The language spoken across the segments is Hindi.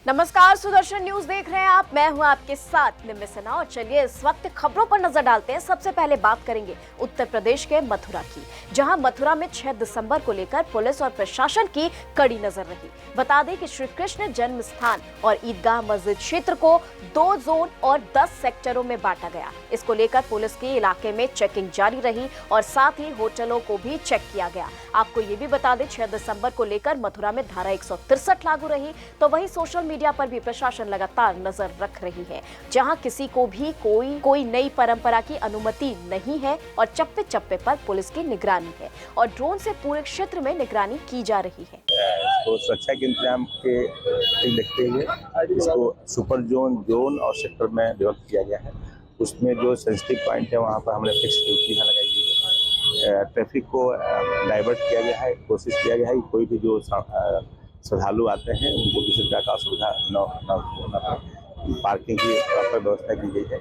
नमस्कार, सुदर्शन न्यूज देख रहे हैं आप। मैं हूं आपके साथ निम्न सिन्हा और चलिए इस वक्त खबरों पर नजर डालते हैं। सबसे पहले बात करेंगे उत्तर प्रदेश के मथुरा की, जहां मथुरा में 6 दिसंबर को लेकर पुलिस और प्रशासन की कड़ी नजर रही। बता दें कि श्री कृष्ण जन्म स्थान और ईदगाह मस्जिद क्षेत्र को 2 जोन और 10 सेक्टरों में बांटा गया। इसको लेकर पुलिस की इलाके में चेकिंग जारी रही और साथ ही होटलों को भी चेक किया गया। आपको ये भी बता दें 6 दिसंबर को लेकर मथुरा में धारा 163 लागू रही, तो वही सोशल मीडिया पर भी प्रशासन लगातार नजर रख रही है, जहां किसी को भी कोई नई परंपरा की अनुमति नहीं है और चप्पे चप्पे पर पुलिस की निगरानी है और ड्रोन से पूरे क्षेत्र में निगरानी की जा रही है। तो सुरक्षा के इंतजाम के देखते हुए इसको सुपर जोन और सेक्टर में विभक्त किया गया है। उसमें जो सेंसिटिव पॉइंट है वहाँ पर हमने फिक्स ड्यूटी लगाई गई है। ट्रैफिक को डाइवर्ट किया गया है, कोशिश किया गया है कि कोई भी जो श्रद्धालु आते हैं उनको किसी प्रकार का असुविधा न पार्किंग की प्रॉपर व्यवस्था की गई है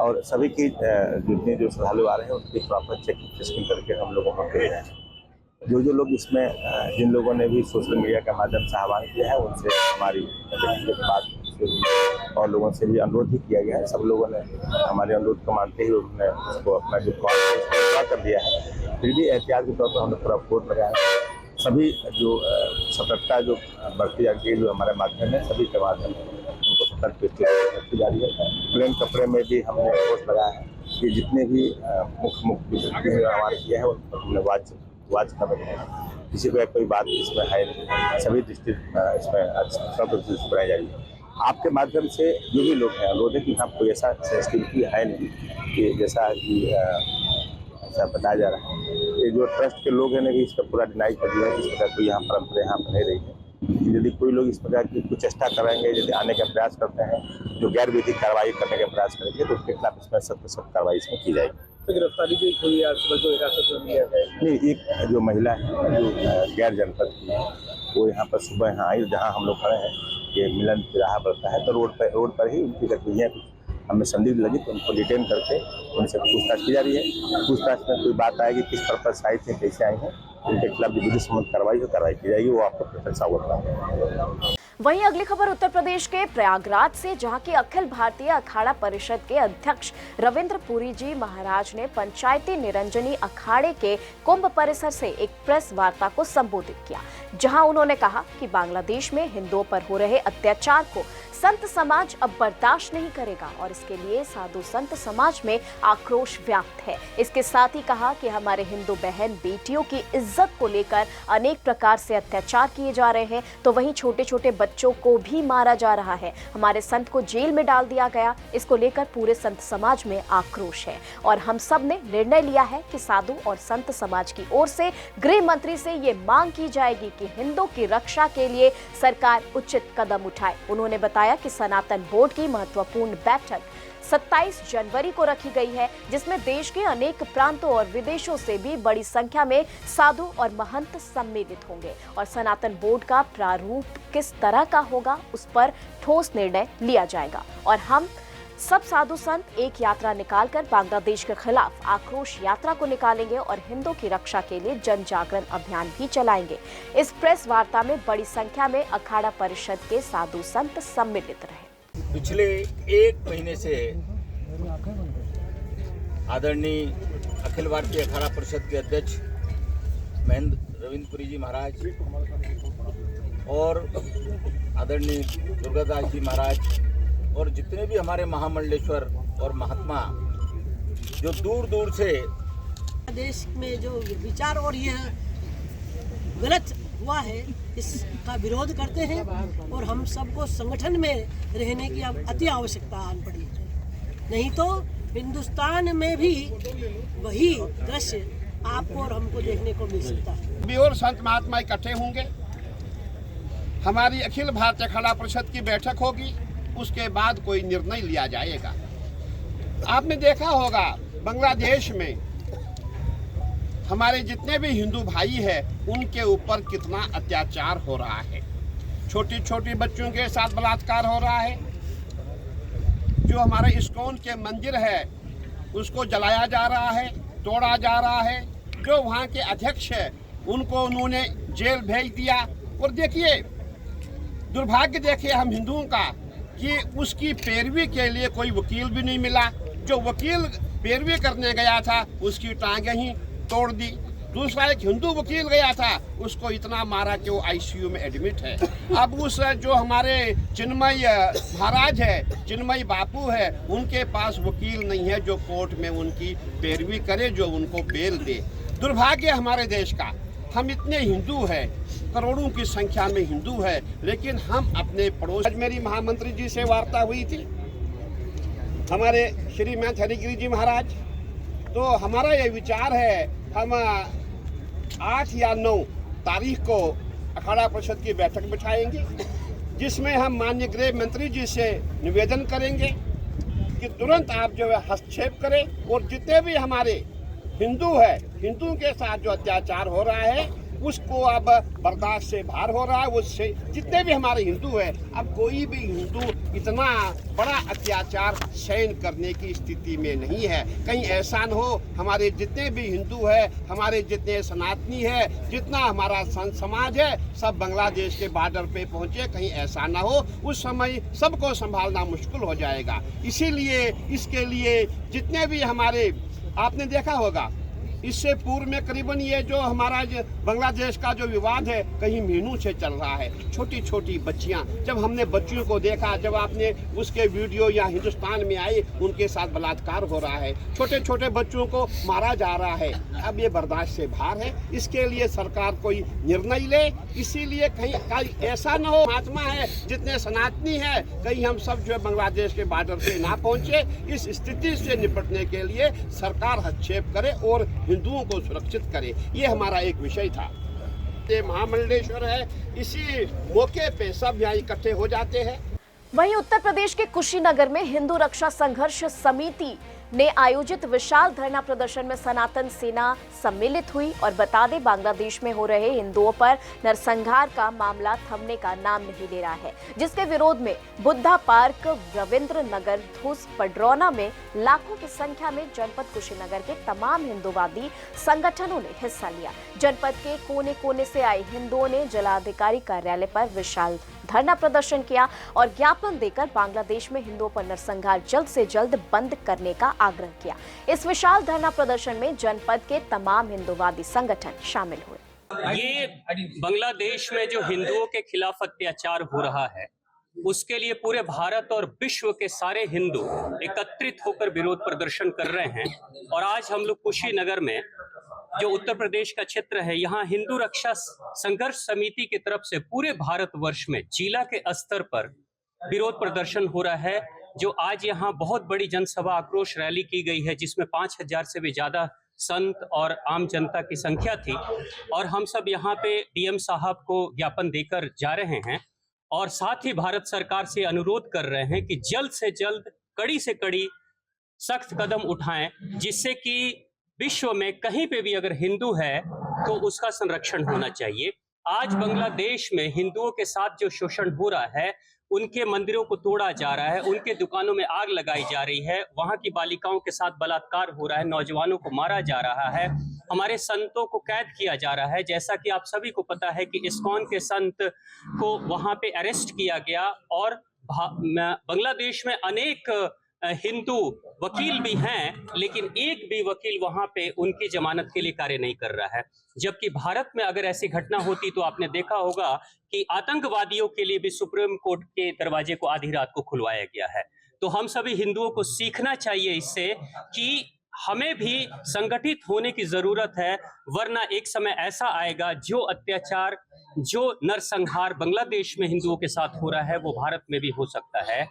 और सभी की जितने जो श्रद्धालु आ रहे हैं उनकी प्रॉपर चेकिंग करके हम लोगों को भेज रहे हैं। जो लोग इसमें जिन लोगों ने भी सोशल मीडिया के माध्यम से आह्वान किया है उनसे हमारी बात और लोगों से भी अनुरोध भी किया गया है। सब लोगों ने हमारे अनुरोध को मानते हुए उन्होंने उसको अपना जो कॉल पूरा कर दिया है। फिर भी एहतियात के तौर पर हमने पूरा फोर्स लगाया। सभी जो सतर्कता जो बढ़ती जाती है जो हमारे माध्यम है, सभी के माध्यम उनको सतर्क रखी जा रही है। प्लेन कपड़े में भी हमने फोर्स लगाया है कि जितने भी मुख्य आह्वान किया है उन पर हमने वाच कर रहे हैं। किसी को कोई बात इसमें है नहीं, सभी दृष्टि इसमें सब दृष्टि बनाई जा रही है। आपके माध्यम से जो भी लोग हैं अनुरोध है कि यहाँ कोई ऐसा सेंसिटिविटी है नहीं कि जैसा कि ऐसा बताया जा रहा है। ये जो ट्रस्ट के लोग हैं ने भी इसका पूरा डिनाई कर दिया है। इस प्रकार कोई यहाँ परंपरा यहाँ पर नहीं रही है। यदि कोई लोग इस प्रकार की कुछ चेष्टा करेंगे, यदि आने का प्रयास करते हैं जो गैर विधिक कार्रवाई करने का प्रयास करेंगे तो उसके खिलाफ इसमें सख्त कार्रवाई इसमें की जाएगी। तो गिरफ्तारी भी हुई आज सुबह जो हिरासत में लिया गया। नहीं, एक जो महिला है जो गैर जनपद की है वो यहाँ पर सुबह यहाँ आई, जहाँ हम लोग खड़े हैं ये मिलन तिराहा बढ़ता है तो रोड पर ही उनकी गतिविधियाँ हमें संदिग्ध लगी तो उनको डिटेन करके उनसे पूछताछ की जा रही है। पूछताछ में कोई बात आएगी किस पर्पज आई थे, कैसे आई हैं, उनके खिलाफ जो विधि सम्मत कार्रवाई की जाएगी वो आपको प्रशंसा होगा। वहीं अगली खबर उत्तर प्रदेश के प्रयागराज से, जहां की अखिल भारतीय अखाड़ा परिषद के अध्यक्ष रविंद्र पुरी जी महाराज ने पंचायती निरंजनी अखाड़े के कुंभ परिसर से एक प्रेस वार्ता को संबोधित किया, जहां उन्होंने कहा कि बांग्लादेश में हिंदुओं पर हो रहे अत्याचार को संत समाज अब बर्दाश्त नहीं करेगा और इसके लिए साधु संत समाज में आक्रोश व्याप्त है। इसके साथ ही कहा कि हमारे हिंदू बहन बेटियों की इज्जत को लेकर अनेक प्रकार से अत्याचार किए जा रहे हैं, तो वहीं छोटे छोटे बच्चों को भी मारा जा रहा है। हमारे संत को जेल में डाल दिया गया। इसको लेकर पूरे संत समाज में आक्रोश है और हम सब ने निर्णय लिया है कि साधु और संत समाज की ओर से गृह मंत्री से ये मांग की जाएगी कि हिंदू की रक्षा के लिए सरकार उचित कदम उठाए। उन्होंने बताया कि सनातन बोर्ड की महत्वपूर्ण बैठक 27 जनवरी को रखी गई है, जिसमें देश के अनेक प्रांतों और विदेशों से भी बड़ी संख्या में साधु और महंत सम्मिलित होंगे और सनातन बोर्ड का प्रारूप किस तरह का होगा उस पर ठोस निर्णय लिया जाएगा और हम सब साधु संत एक यात्रा निकालकर बांग्लादेश के खिलाफ आक्रोश यात्रा को निकालेंगे और हिंदुओं की रक्षा के लिए जन जागरण अभियान भी चलाएंगे। इस प्रेस वार्ता में बड़ी संख्या में अखाड़ा परिषद के साधु संत सम्मिलित रहे। पिछले 1 महीने से आदरणीय अखिल भारतीय अखाड़ा परिषद के अध्यक्ष महेंद्र रविंद्र पुरी जी महाराज और आदरणीय दुर्गादास जी महाराज और जितने भी हमारे महामंडलेश्वर और महात्मा जो दूर दूर से देश में जो विचार और ये गलत हुआ है इसका विरोध करते हैं और हम सबको संगठन में रहने की अब अति आवश्यकता आन पड़ी है। नहीं तो हिंदुस्तान में भी वही दृश्य आपको और हमको देखने को मिल सकता है। भी और संत महात्मा इकट्ठे होंगे, हमारी अखिल भारतीय अखाड़ा परिषद की बैठक होगी, उसके बाद कोई निर्णय लिया जाएगा। आपने देखा होगा बांग्लादेश में हमारे जितने भी हिंदू भाई हैं उनके ऊपर कितना अत्याचार हो रहा है। छोटी छोटी बच्चों के साथ बलात्कार हो रहा है। जो हमारे इस्कॉन के मंदिर है उसको जलाया जा रहा है, तोड़ा जा रहा है। जो वहाँ के अध्यक्ष है उनको उन्होंने जेल भेज दिया। और देखिए दुर्भाग्य देखिए हम हिंदुओं का कि उसकी पैरवी के लिए कोई वकील भी नहीं मिला। जो वकील पैरवी करने गया था उसकी टांगें ही तोड़ दी। दूसरा एक हिंदू वकील गया था, उसको इतना मारा कि वो आईसीयू में एडमिट है। अब उस जो हमारे चिन्मय महाराज है, चिन्मय बापू है, उनके पास वकील नहीं है जो कोर्ट में उनकी पैरवी करे, जो उनको बेल दे। दुर्भाग्य हमारे देश का, हम इतने हिंदू हैं, करोड़ों की संख्या में हिंदू है, लेकिन हम अपने पड़ोस। आज मेरी महामंत्री जी से वार्ता हुई थी, हमारे श्री महंत हरिगिरी जी महाराज। तो हमारा ये विचार है, हम 8 या 9 तारीख को अखाड़ा परिषद की बैठक बिठाएंगे, जिसमें हम माननीय गृह मंत्री जी से निवेदन करेंगे कि तुरंत आप जो है हस्तक्षेप करें और जितने भी हमारे हिंदू है, हिंदुओं के साथ जो अत्याचार हो रहा है उसको अब बर्दाश्त से बाहर हो रहा है। उससे जितने भी हमारे हिंदू है, अब कोई भी हिंदू इतना बड़ा अत्याचार सहन करने की स्थिति में नहीं है। कहीं ऐसा न हो हमारे जितने भी हिंदू है, हमारे जितने सनातनी है, जितना हमारा संत समाज है, सब बांग्लादेश के बॉर्डर पे पहुंचे, कहीं ऐसा ना हो। उस समय सबको संभालना मुश्किल हो जाएगा। इसीलिए इसके लिए जितने भी हमारे, आपने देखा होगा इससे पूर्व में करीबन ये जो हमारा बांग्लादेश का जो विवाद है कहीं महीनों से चल रहा है। छोटी छोटी बच्चियां, जब हमने बच्चियों को देखा, जब आपने उसके वीडियो या हिंदुस्तान में आए, उनके साथ बलात्कार हो रहा है, छोटे छोटे बच्चों को मारा जा रहा है। अब ये बर्दाश्त से बाहर है। इसके लिए सरकार कोई निर्णय ले। इसीलिए कहीं ऐसा न हो, महात्मा है, जितने सनातनी है, कहीं हम सब जो है बांग्लादेश के बॉर्डर पे ना पहुंचे। इस स्थिति से निपटने के लिए सरकार हस्तक्षेप करे और हिंदुओं को सुरक्षित करे। ये हमारा एक विषय था। ये महामंडलेश्वर है, इसी मौके पे सब यहाँ इकट्ठे हो जाते हैं। वहीं उत्तर प्रदेश के कुशीनगर में हिंदू रक्षा संघर्ष समिति ने आयोजित विशाल धरना प्रदर्शन में सनातन सेना सम्मिलित हुई। और बता दें, बांग्लादेश में हो रहे हिंदुओं पर नरसंहार का मामला थमने का नाम नहीं ले रहा है, जिसके विरोध में बुद्धा पार्क, रविंद्र नगर, धूस, पडरौना में लाखों की संख्या में जनपद कुशीनगर के तमाम हिंदूवादी संगठनों ने हिस्सा लिया। जनपद के कोने कोने से आए हिंदुओं ने जिलाधिकारी कार्यालय पर विशाल धरना प्रदर्शन किया और ज्ञापन देकर बांग्लादेश में हिंदुओं पर नरसंहार जल्द से जल्द बंद करने का आग्रह किया। इस विशाल धरना प्रदर्शन में जनपद के तमाम हिंदूवादी संगठन शामिल हुए। ये बांग्लादेश में जो हिंदुओं के खिलाफ अत्याचार हो रहा है, उसके लिए पूरे भारत और विश्व के सारे हिंदू एकत्रित होकर विरोध प्रदर्शन कर रहे हैं। और आज हम लोग कुशीनगर में, जो उत्तर प्रदेश का क्षेत्र है, यहाँ हिंदू रक्षा संघर्ष समिति की तरफ से पूरे भारतवर्ष में जिला के स्तर पर विरोध प्रदर्शन हो रहा है। जो आज यहाँ बहुत बड़ी जनसभा आक्रोश रैली की गई है, जिसमें 5000 से भी ज्यादा संत और आम जनता की संख्या थी। और हम सब यहाँ पे डीएम साहब को ज्ञापन देकर जा रहे हैं और साथ ही भारत सरकार से अनुरोध कर रहे हैं कि जल्द से जल्द, कड़ी से कड़ी सख्त कदम उठाएं, जिससे कि विश्व में कहीं पे भी अगर हिंदू है तो उसका संरक्षण होना चाहिए। आज बांग्लादेश में हिंदुओं के साथ जो शोषण हो रहा है, उनके मंदिरों को तोड़ा जा रहा है, उनके दुकानों में आग लगाई जा रही है, वहां की बालिकाओं के साथ बलात्कार हो रहा है, नौजवानों को मारा जा रहा है, हमारे संतों को कैद किया जा रहा है। जैसा कि आप सभी को पता है कि इस्कॉन के संत को वहां पे अरेस्ट किया गया और बांग्लादेश में अनेक हिंदू वकील भी हैं, लेकिन एक भी वकील वहां पे उनकी जमानत के लिए कार्य नहीं कर रहा है। जबकि भारत में अगर ऐसी घटना होती तो आपने देखा होगा कि आतंकवादियों के लिए भी सुप्रीम कोर्ट के दरवाजे को आधी रात को खुलवाया गया है। तो हम सभी हिंदुओं को सीखना चाहिए इससे कि हमें भी संगठित होने की जरूरत है, वरना एक समय ऐसा आएगा जो अत्याचार, जो नरसंहार बांग्लादेश में हिंदुओं के साथ हो रहा है, वो भारत में भी हो सकता है।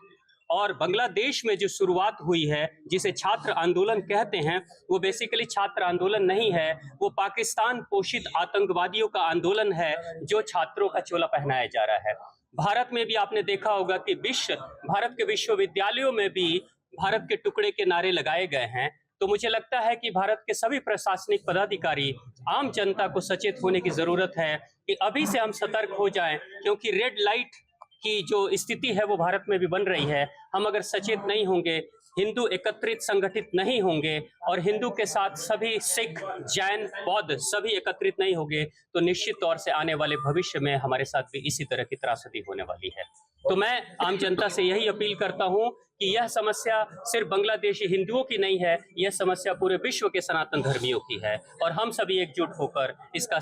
और बांग्लादेश में जो शुरुआत हुई है, जिसे छात्र आंदोलन कहते हैं, वो बेसिकली छात्र आंदोलन नहीं है, वो पाकिस्तान पोषित आतंकवादियों का आंदोलन है जो छात्रों का चोला पहनाया जा रहा है। भारत में भी आपने देखा होगा कि भारत के विश्वविद्यालयों में भी भारत के टुकड़े के नारे लगाए गए हैं। तो मुझे लगता है कि भारत के सभी प्रशासनिक पदाधिकारी, आम जनता को सचेत होने की जरूरत है कि अभी से हम सतर्क हो जाएं, क्योंकि रेड लाइट की जो स्थिति है वो भारत में भी बन रही है। हम अगर सचेत नहीं होंगे हिंदू एकत्रित संगठित नहीं होंगे और हिंदू के साथ सभी सिख, जैन, बौद्ध सभी एकत्रित नहीं होंगे तो निश्चित तौर से आने वाले भविष्य में हमारे साथ भी इसी तरह की त्रासदी होने वाली है। तो मैं आम जनता से यही अपील करता हूं कि यह समस्या सिर्फ बांग्लादेशी हिंदुओं की नहीं है, यह समस्या पूरे विश्व के सनातन धर्मियों की है और हम सभी एकजुट होकर इसका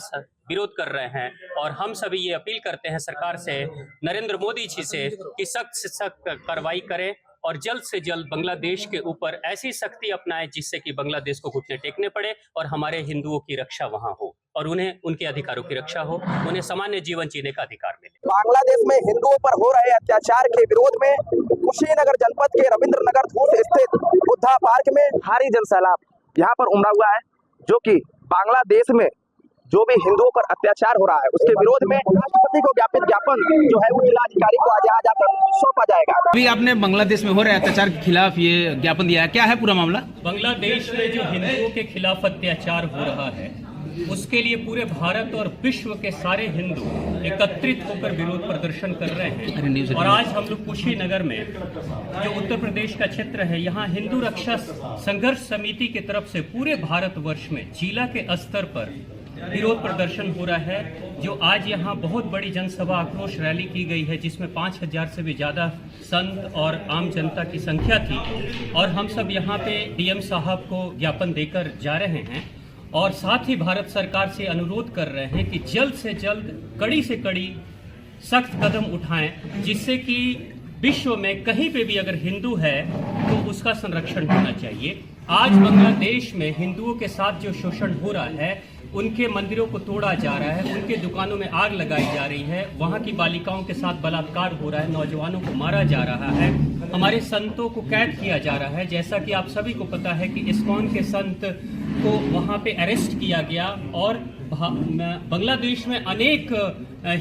विरोध कर रहे हैं। और हम सभी ये अपील करते हैं सरकार से, नरेंद्र मोदी जी से, कि सख्त से सख्त कार्रवाई करें और जल्द से जल्द बांग्लादेश के ऊपर ऐसी सख्ती अपनाएं जिससे कि बांग्लादेश को घुटने टेकने पड़े और हमारे हिंदुओं की रक्षा वहां हो और उन्हें उनके अधिकारों की रक्षा हो, उन्हें सामान्य जीवन जीने का अधिकार मिले। बांग्लादेश में हिंदुओं पर हो रहे अत्याचार के विरोध में कुशीनगर जनपद के रविंद्र नगर धूस स्थित बुद्धा पार्क में भारी जनसैलाब यहाँ पर उमड़ा हुआ है, जो कि बांग्लादेश में जो भी हिंदुओं पर अत्याचार हो रहा है उसके विरोध में राष्ट्रपति को ज्ञापित ज्ञापन जो है वो जिलाधिकारी को आज यहाँ जाकर सौंपा जाएगा। अभी आपने बांग्लादेश में हो रहे अत्याचार के खिलाफ ये ज्ञापन दिया है, क्या है पूरा मामला? बांग्लादेश में जो हिंदुओं के खिलाफ अत्याचार हो रहा है उसके लिए पूरे भारत और विश्व के सारे हिंदू एकत्रित होकर विरोध प्रदर्शन कर रहे हैं। और आज हम लोग कुशीनगर में, जो उत्तर प्रदेश का क्षेत्र है, यहाँ हिंदू रक्षा संघर्ष समिति की तरफ से पूरे भारतवर्ष में जिला के स्तर पर विरोध प्रदर्शन हो रहा है। जो आज यहाँ बहुत बड़ी जनसभा आक्रोश रैली की गई है जिसमें 5000 से भी ज़्यादा संत और आम जनता की संख्या थी और हम सब यहाँ पे डीएम साहब को ज्ञापन देकर जा रहे हैं और साथ ही भारत सरकार से अनुरोध कर रहे हैं कि जल्द से जल्द कड़ी से कड़ी सख्त कदम उठाएं जिससे कि विश्व में कहीं पे भी अगर हिंदू है तो उसका संरक्षण होना चाहिए। आज बांग्लादेश में हिंदुओं के साथ जो शोषण हो रहा है, उनके मंदिरों को तोड़ा जा रहा है, उनके दुकानों में आग लगाई जा रही है, वहाँ की बालिकाओं के साथ बलात्कार हो रहा है, नौजवानों को मारा जा रहा है, हमारे संतों को कैद किया जा रहा है। जैसा कि आप सभी को पता है कि इस्कॉन के संत को वहाँ पे अरेस्ट किया गया और बांग्लादेश में अनेक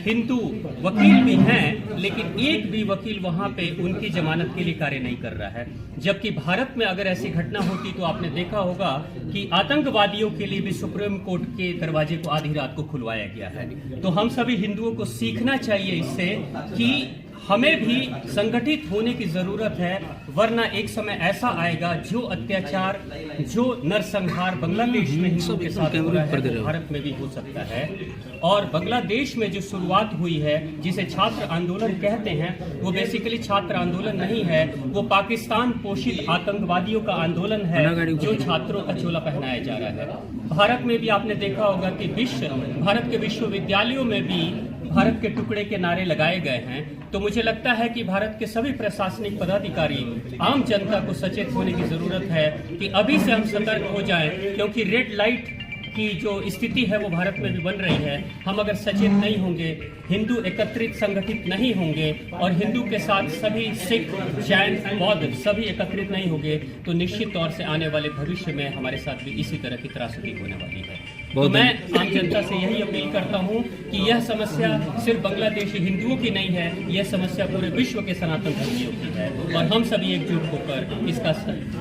हिंदू वकील भी हैं, लेकिन एक भी वकील वहाँ पे उनकी जमानत के लिए कार्य नहीं कर रहा है। जबकि भारत में अगर ऐसी घटना होती तो आपने देखा होगा कि आतंकवादियों के लिए भी सुप्रीम कोर्ट के दरवाजे को आधी रात को खुलवाया गया है। तो हम सभी हिंदुओं को सीखना चाहिए इससे कि हमें भी संगठित होने की जरूरत है, वरना एक समय ऐसा आएगा जो अत्याचार, जो नरसंहार बांग्लादेश में हिंदुओं के साथ हो रहा है वो भारत में भी हो सकता है। और बांग्लादेश में जो शुरुआत हुई है जिसे छात्र आंदोलन कहते हैं, वो बेसिकली छात्र आंदोलन नहीं है, वो पाकिस्तान पोषित आतंकवादियों का आंदोलन है जो छात्रों का चोला पहनाया जा रहा है। भारत में भी आपने देखा होगा कि भारत के विश्वविद्यालयों में भी भारत के टुकड़े के नारे लगाए गए हैं। तो मुझे लगता है कि भारत के सभी प्रशासनिक पदाधिकारी, आम जनता को सचेत होने की जरूरत है कि अभी से हम सतर्क हो जाएं, क्योंकि रेड लाइट की जो स्थिति है वो भारत में भी बन रही है। हम अगर सचेत नहीं होंगे, हिंदू एकत्रित संगठित नहीं होंगे और हिंदू के साथ सभी सिख, जैन, बौद्ध सभी एकत्रित नहीं होंगे तो निश्चित तौर से आने वाले भविष्य में हमारे साथ भी इसी तरह की त्रासदी होने वाली है। तो मैं आम जनता से यही अपील करता हूं कि यह समस्या सिर्फ बांग्लादेशी हिंदुओं की नहीं है, यह समस्या पूरे विश्व के सनातन धर्मियों की है और हम सभी एकजुट होकर इसका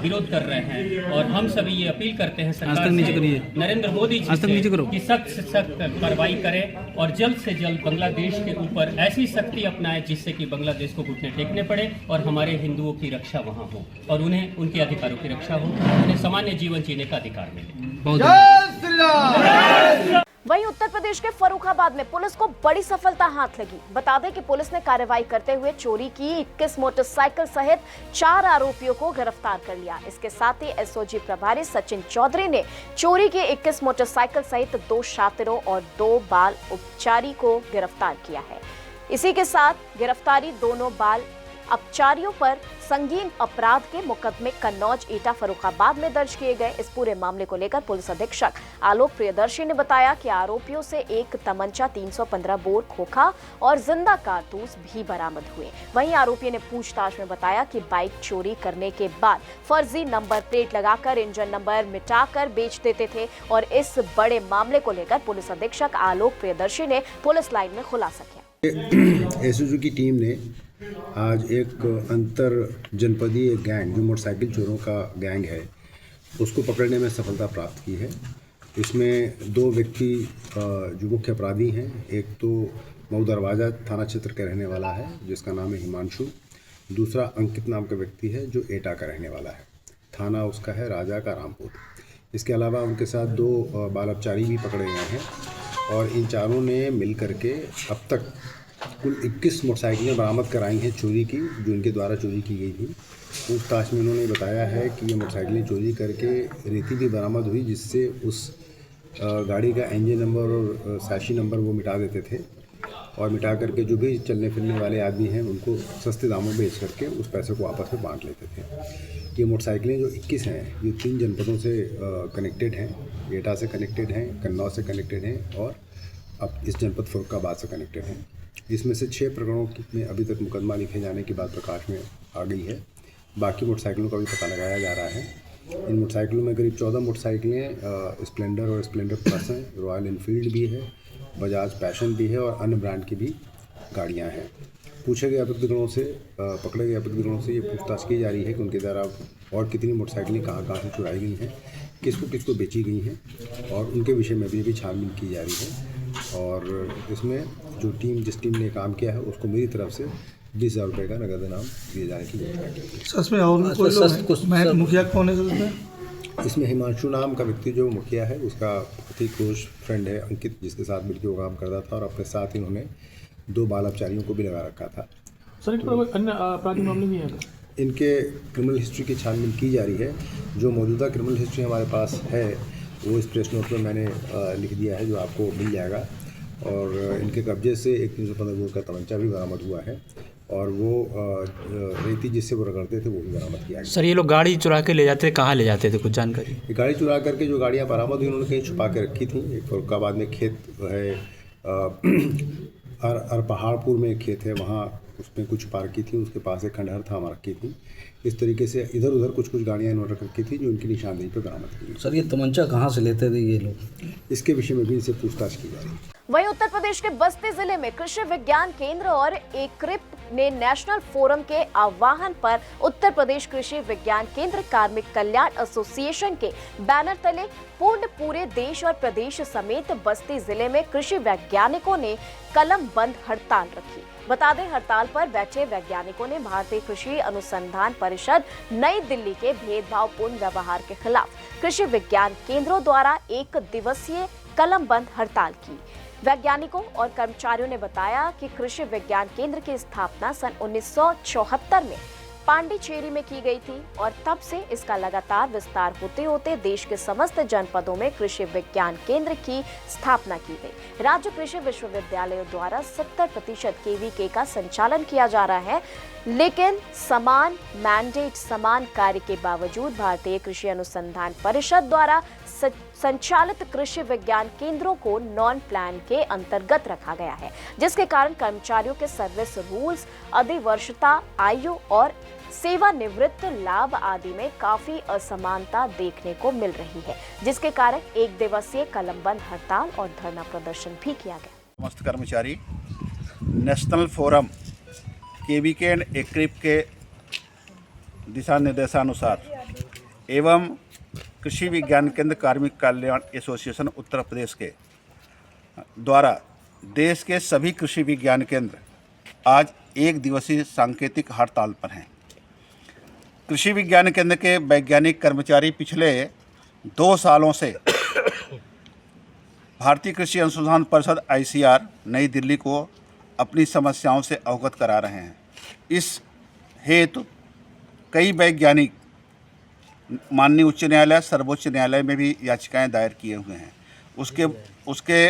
विरोध कर रहे हैं। और हम सभी ये अपील करते हैं सरकार से, नरेंद्र मोदी जी से, कि सख्त से सख्त कार्रवाई करें और जल्द से जल्द बांग्लादेश के ऊपर ऐसी सख्ती अपनाएं जिससे कि बांग्लादेश को घुटने टेकने पड़े और हमारे हिंदुओं की रक्षा वहाँ हो और उन्हें उनके अधिकारों की रक्षा हो, उन्हें सामान्य जीवन जीने का अधिकार मिले। वहीं उत्तर प्रदेश के फर्रुखाबाद में पुलिस को बड़ी सफलता हाथ लगी। बता दें कि पुलिस ने कार्रवाई करते हुए चोरी की 21 मोटरसाइकिल सहित 4 आरोपियों को गिरफ्तार कर लिया। इसके साथ ही एसओजी प्रभारी सचिन चौधरी ने चोरी की 21 मोटरसाइकिल सहित 2 शातिरों और 2 बाल उपचारी को गिरफ्तार किया है। इसी के साथ गिरफ्तारी दोनों बाल अपचारियों पर संगीन अपराध के मुकदमे कन्नौज, एटा, फर्रुखाबाद में दर्ज किए गए। इस पूरे मामले को लेकर पुलिस अधीक्षक आलोक प्रियदर्शी ने बताया कि आरोपियों से एक तमंचा, 315 बोर खोखा और जिंदा कारतूस भी बरामद हुए। वहीं आरोपी ने पूछताछ में बताया कि बाइक चोरी करने के बाद फर्जी नंबर प्लेट लगाकर इंजन नंबर मिटाकर बेच देते थे और इस बड़े मामले को लेकर पुलिस अधीक्षक आलोक प्रियदर्शी ने पुलिस लाइन में खुलासा किया। एसओजी की टीम ने आज एक अंतर जनपदीय गैंग, जो मोटरसाइकिल चोरों का गैंग है, उसको पकड़ने में सफलता प्राप्त की है। इसमें 2 व्यक्ति जो मुख्य अपराधी हैं, एक तो मऊ दरवाजा थाना क्षेत्र का रहने वाला है जिसका नाम है हिमांशु, दूसरा अंकित नाम का व्यक्ति है जो एटा का रहने वाला है, थाना उसका है राजा का रामपुर। इसके अलावा उनके साथ 2 बाल अपचारी भी पकड़े गए हैं और इन चारों ने मिल करके अब तक कुल 21 मोटरसाइकिलें बरामद कराई हैं चोरी की, जो इनके द्वारा चोरी की गई थी। पूछताछ में उन्होंने बताया है कि ये मोटरसाइकिलें चोरी करके रेती भी बरामद हुई, जिससे उस गाड़ी का इंजन नंबर और साशी नंबर वो मिटा देते थे और मिटा करके जो भी चलने फिरने वाले आदमी हैं उनको सस्ते दामों में बेच करके उस पैसे को आपस में बांट लेते थे। ये मोटरसाइकिलें जो 21 हैं ये 3 जनपदों से कनेक्टेड हैं, एटा से कनेक्टेड हैं, कन्नौज से कनेक्टेड हैं और अब इस जनपद फर्रुखाबाद से कनेक्टेड हैं। इसमें से 6 प्रकरणों में अभी तक मुकदमा लिखे जाने की बात प्रकाश में आ गई है। बाकी मोटरसाइकिलों का भी पता लगाया जा रहा है। इन मोटरसाइकिलों में करीब 14 मोटरसाइकिलें स्प्लेंडर और स्प्लेंडर प्लस हैं, रॉयल एनफील्ड भी है, बजाज पैशन भी है और अन्य ब्रांड की भी गाड़ियां हैं। पूछे गए अभियुक्तगणों से पकड़े गए अभियुक्तगणों से ये पूछताछ की जा रही है कि उनके द्वारा और कितनी मोटरसाइकिलें कहाँ से चुराई गई हैं, किसको बेची गई हैं और उनके विषय में भी छानबीन की जा रही है। और इसमें जिस टीम ने काम किया है उसको मेरी तरफ से 20,000 रुपये का नगद इनाम दिए जाने की घोषणा की है। सच में और भी कोई लोग मुखिया कौन है सर? इसमें हिमांशु नाम का व्यक्ति जो मुखिया है उसका बहुत ही क्लोज फ्रेंड है अंकित, जिसके साथ मिलकर वो काम करता था और अपने साथ इन्होंने 2 बाल अपचारियों को भी लगा रखा था। सर इन पर अन्य आपराधिक मामले भी हैं? इनके क्रिमिनल हिस्ट्री की छानबीन की जा रही है। जो मौजूदा क्रिमिनल हिस्ट्री हमारे पास है वो इस प्रेस नोट में मैंने लिख दिया है, जो आपको मिल जाएगा। और इनके कब्जे से एक 315 बोर का तमंचा भी बरामद हुआ है और वो रेती जिससे वो रगड़ते थे वो भी बरामद किया गया। सर ये लोग गाड़ी चुरा के ले जाते थे, कहाँ ले जाते थे, कुछ जानकारी? ये गाड़ी चुरा करके जो गाड़ियाँ बरामद हुई उन्होंने कहीं छुपा के रखी थी। एक फर्रुखाबाद में खेत है, पहाड़पुर में एक खेत है, वहाँ उसमें कुछ छुपा रखी थी, उसके पास एक खंडहर था वहाँ रखी थी। इस तरीके से इधर उधर कुछ गाड़ियाँ इन्होंने रख रखी थी जो उनकी निशानदेही पर बरामद की। सर ये तमंचा कहाँ से लेते थे ये लोग? इसके विषय में भी इनसे पूछताछ की जा रही है। वहीं उत्तर प्रदेश के बस्ती जिले में कृषि विज्ञान केंद्र और एक्रिप ने नेशनल फोरम के आह्वान पर उत्तर प्रदेश कृषि विज्ञान केंद्र कार्मिक कल्याण एसोसिएशन के बैनर तले पूरे देश और प्रदेश समेत बस्ती जिले में कृषि वैज्ञानिकों ने कलम बंद हड़ताल रखी। बता दें, हड़ताल पर बैठे वैज्ञानिकों ने भारतीय कृषि अनुसंधान परिषद नई दिल्ली के भेदभावपूर्ण व्यवहार के खिलाफ कृषि विज्ञान केंद्रों द्वारा 1 दिवसीय कलम बंद हड़ताल की। वैज्ञानिकों और कर्मचारियों ने बताया कि कृषि विज्ञान केंद्र की स्थापना सन 1974 में पांडिचेरी में की गई थी और तब से इसका लगातार विस्तार होते होते देश के समस्त जनपदों में कृषि विज्ञान केंद्र की स्थापना की गई। राज्य कृषि विश्वविद्यालयों द्वारा 70% केवीके का संचालन किया जा रहा है, लेकिन समान मैंडेट समान कार्य के बावजूद भारतीय कृषि अनुसंधान परिषद द्वारा संचालित कृषि विज्ञान केंद्रों को नॉन प्लान के अंतर्गत रखा गया है, जिसके कारण कर्मचारियों के सर्विस रूल्स, अधिवर्षता, आयु और सेवानिवृत्त लाभ आदि में काफी असमानता देखने को मिल रही है, जिसके कारण 1 दिवसीय कलमबंद हड़ताल और धरना प्रदर्शन भी किया गया। समस्त कर्मचारी नेशनल फोरम केवीके एंड एक्रिप के दिशा निर्देशानुसार एवं कृषि विज्ञान केंद्र कार्मिक कल्याण एसोसिएशन उत्तर प्रदेश के द्वारा देश के सभी कृषि विज्ञान केंद्र आज 1 दिवसीय सांकेतिक हड़ताल पर हैं। कृषि विज्ञान केंद्र के वैज्ञानिक कर्मचारी पिछले 2 सालों से भारतीय कृषि अनुसंधान परिषद ICR नई दिल्ली को अपनी समस्याओं से अवगत करा रहे हैं। इस हेतु कई वैज्ञानिक माननीय उच्च न्यायालय, सर्वोच्च न्यायालय में भी याचिकाएं दायर किए हुए हैं। उसके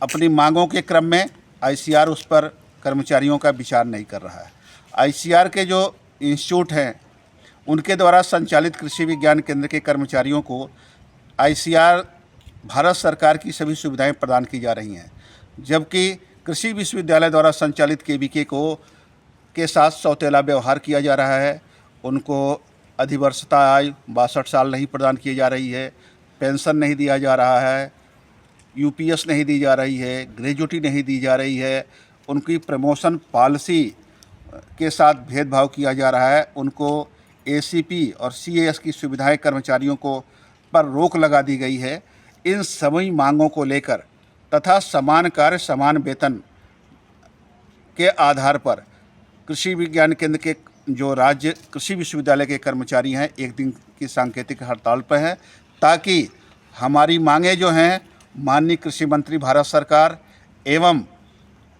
अपनी मांगों के क्रम में ICR उस पर कर्मचारियों का विचार नहीं कर रहा है। ICR के जो इंस्टीट्यूट हैं उनके द्वारा संचालित कृषि विज्ञान केंद्र के कर्मचारियों को ICR भारत सरकार की सभी सुविधाएं प्रदान की जा रही हैं, जबकि कृषि विश्वविद्यालय द्वारा संचालित केवीके के साथ सौतेला व्यवहार किया जा रहा है। उनको अधिवर्षता आयु 62 साल नहीं प्रदान की जा रही है, पेंशन नहीं दिया जा रहा है, UPS नहीं दी जा रही है, ग्रेजुटी नहीं दी जा रही है, उनकी प्रमोशन पॉलिसी के साथ भेदभाव किया जा रहा है। उनको ACP और CAS की सुविधाएं कर्मचारियों को पर रोक लगा दी गई है। इन सभी मांगों को लेकर तथा समान कार्य समान वेतन के आधार पर कृषि विज्ञान केंद्र के जो राज्य कृषि विश्वविद्यालय के कर्मचारी हैं एक दिन की सांकेतिक हड़ताल पर हैं, ताकि हमारी मांगें जो हैं माननीय कृषि मंत्री भारत सरकार एवं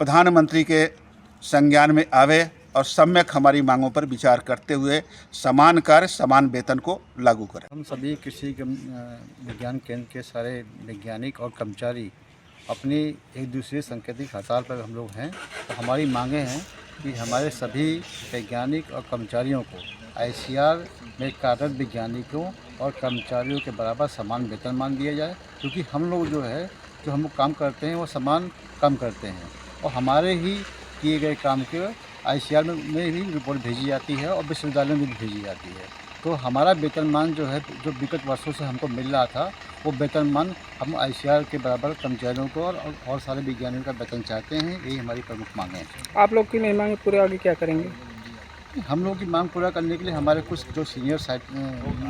प्रधानमंत्री के संज्ञान में आवे और सम्यक हमारी मांगों पर विचार करते हुए समान कार्य समान वेतन को लागू करें। हम सभी कृषि विज्ञान केंद्र के सारे वैज्ञानिक और कर्मचारी अपनी एक दूसरे सांकेतिक हड़ताल पर हम लोग हैं। तो हमारी मांगे हैं कि हमारे सभी वैज्ञानिक और कर्मचारियों को ICR में कार्यरत वैज्ञानिकों और कर्मचारियों के बराबर समान वेतनमान दिया जाए, क्योंकि हम लोग जो हम लोग काम करते हैं वो समान कम करते हैं और हमारे ही किए गए काम के ICR में भी रिपोर्ट भेजी जाती है और विश्वविद्यालय में भी भेजी जाती है। तो हमारा वेतनमान जो विगत वर्षों से हमको मिल रहा था वो वेतनमान हम ICR के बराबर कर्मचारियों को और सारे विज्ञानियों का वेतन चाहते हैं। यही हमारी प्रमुख मांग है। आप लोग की मांग पूरे आगे क्या करेंगे? हम लोग की मांग पूरा करने के लिए हमारे कुछ जो सीनियर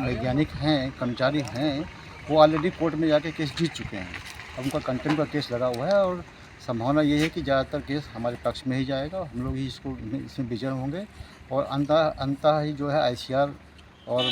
वैज्ञानिक हैं, कर्मचारी हैं, वो ऑलरेडी कोर्ट में जाके केस जीत चुके हैं। अब उनका कंटेम्प्ट का केस लगा हुआ है और संभावना ये है कि ज़्यादातर केस हमारे पक्ष में ही जाएगा। हम लोग ही इसमें विजय होंगे और अंततः ही ICR और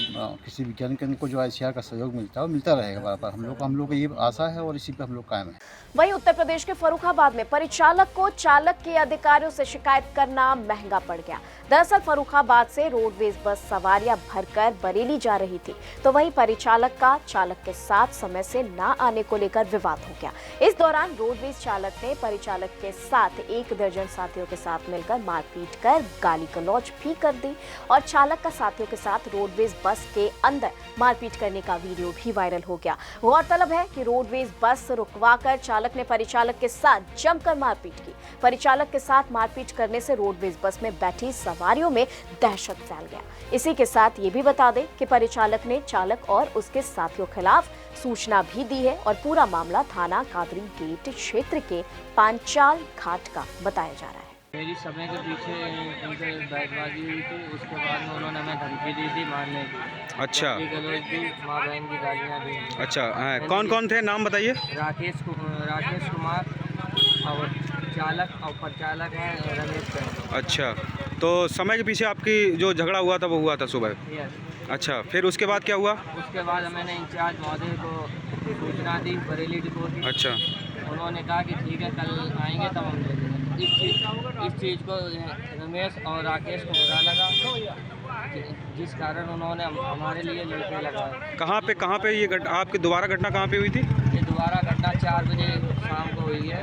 किसी विज्ञान केंद्र को जो ICR का सहयोग मिलता है वो मिलता रहेगा बराबर। हम लोग को ये आशा है और इसी पे हम लोग कायम हैं। वहीं उत्तर प्रदेश के फर्रुखाबाद में परिचालक को चालक के अधिकारियों से शिकायत करना महंगा पड़ गया। दरअसल फर्रुखाबाद से रोडवेज बस सवारियां भरकर बरेली जा रही थी, तो वहीं परिचालक का चालक के साथ समय से न आने को लेकर विवाद हो गया। इस दौरान रोडवेज चालक ने परिचालक के साथ 1 दर्जन साथियों के साथ मिलकर मारपीट कर गाली गलौज भी कर दी और चालक का साथियों के साथ रोडवेज बस के अंदर मारपीट करने का वीडियो भी वायरल हो गया। गौरतलब है कि रोडवेज बस रुकवाकर चालक ने परिचालक के साथ जमकर मारपीट की। परिचालक के साथ मारपीट करने से रोडवेज बस में बैठी सवारियों में दहशत फैल गया। इसी के साथ ये भी बता दें कि परिचालक ने चालक और उसके साथियों खिलाफ सूचना भी दी है और पूरा मामला थाना कादरी गेट क्षेत्र के पांचाल घाट का बताया जा रहा है। मेरी समय के पीछे उनसे बैठबाजी हुई थी, उसके बाद में उन्होंने हमें धमकी दी थी मारने की। अच्छा, माँ बहन की गालियाँ दी। अच्छा, कौन कौन थे, नाम बताइए। राकेश कुमार और चालक और परिचालक है रमेश। अच्छा, तो समय के पीछे आपकी जो झगड़ा हुआ था वो हुआ था सुबह? अच्छा, फिर उसके बाद क्या हुआ? उसके बाद मैंने इंचार्ज महोदय को सूचना दी बरेली डिपो की। अच्छा, उन्होंने कहा कि ठीक है कल आएंगे तब हम ले लेंगे। इस चीज़ को रमेश और राकेश को बुरा लगा, जिस कारण उन्होंने हमारे लिए लड़के लगाए। कहाँ पे ये आपकी दोबारा घटना कहाँ पे हुई थी? ये दोबारा घटना 4 बजे शाम को हुई है,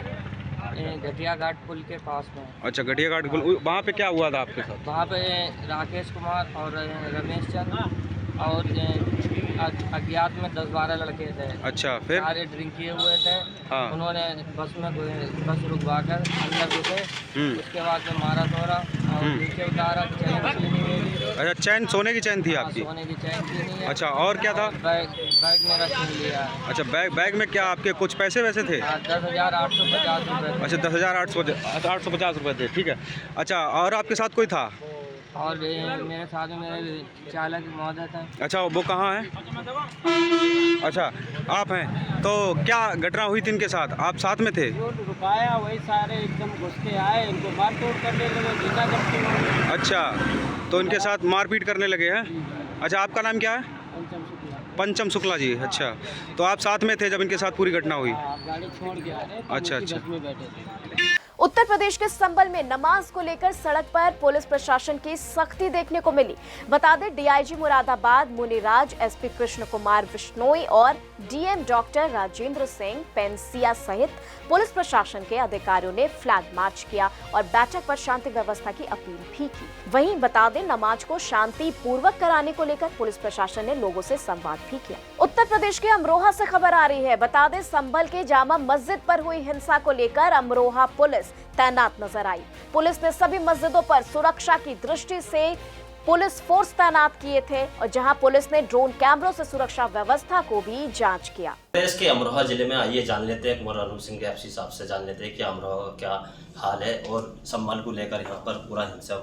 घटिया घाट पुल के पास में। अच्छा, घटिया घाट पुल, वहाँ पे क्या हुआ था आपके साथ? वहाँ पे राकेश कुमार और रमेश चंद और अज्ञात में 10-12 लड़के थे। अच्छा, फिर सारे ड्रिंक किए हुए थे। हाँ। उन्होंने बस रुकवा कर अंदर घुसे, उसके बाद में मारा धोरा और नीचे उतारा। अच्छा, चैन, सोने की चैन थी आपकी? सोने की चैन थी नहीं है। अच्छा, और क्या था? बैग मेरा छीन लिया। अच्छा, बैग में क्या आपके कुछ पैसे वैसे थे? 10,850 रुपये। अच्छा, 10,850 रुपये थे, ठीक है। अच्छा, और आपके साथ कोई था? और मेरे साथ में मेरे चालक महोदय थे। अच्छा, वो कहाँ है? अच्छा, आप हैं, तो क्या घटना हुई थी इनके साथ? आप साथ में थे? जो रुकाया वही सारे एकदम घुस के आए, इनको मार तोड़ करने लगे, जीना जब्ती। अच्छा, तो इनके साथ मारपीट करने लगे हैं? अच्छा, आपका नाम क्या है? पंचम शुक्ला जी। अच्छा, तो आप साथ में थे जब इनके साथ पूरी घटना हुई? गाड़ी छोड़ के आ रहे थे, अच्छा, बस में बैठे थे। उत्तर प्रदेश के संबल में नमाज को लेकर सड़क पर पुलिस प्रशासन की सख्ती देखने को मिली। बता दें, डीआईजी मुरादाबाद मुनिराज, एसपी कृष्ण कुमार बिश्नोई और डीएम डॉक्टर राजेंद्र सिंह पेंसिया सहित पुलिस प्रशासन के अधिकारियों ने फ्लैग मार्च किया और बैठक पर शांति व्यवस्था की अपील भी की। वहीं बता दें, नमाज को शांति पूर्वक कराने को लेकर पुलिस प्रशासन ने लोगों से संवाद भी किया। उत्तर प्रदेश के अमरोहा से खबर आ रही है। बता दें, संभल के जामा मस्जिद पर हुई हिंसा को लेकर अमरोहा पुलिस तैनात नजर आई। पुलिस ने सभी मस्जिदों पर सुरक्षा की दृष्टि से पुलिस फोर्स तैनात किए थे और जहां पुलिस ने ड्रोन कैमरों से सुरक्षा व्यवस्था को भी जांच किया। प्रदेश के अमरोहा जिले में आइए जान लेते हैं, कुमार अनूप सिंह एफसी साहब से जान लेते हैं कि अमरोहा का क्या हाल है और संभल को लेकर यहाँ पर पूरा हिंसा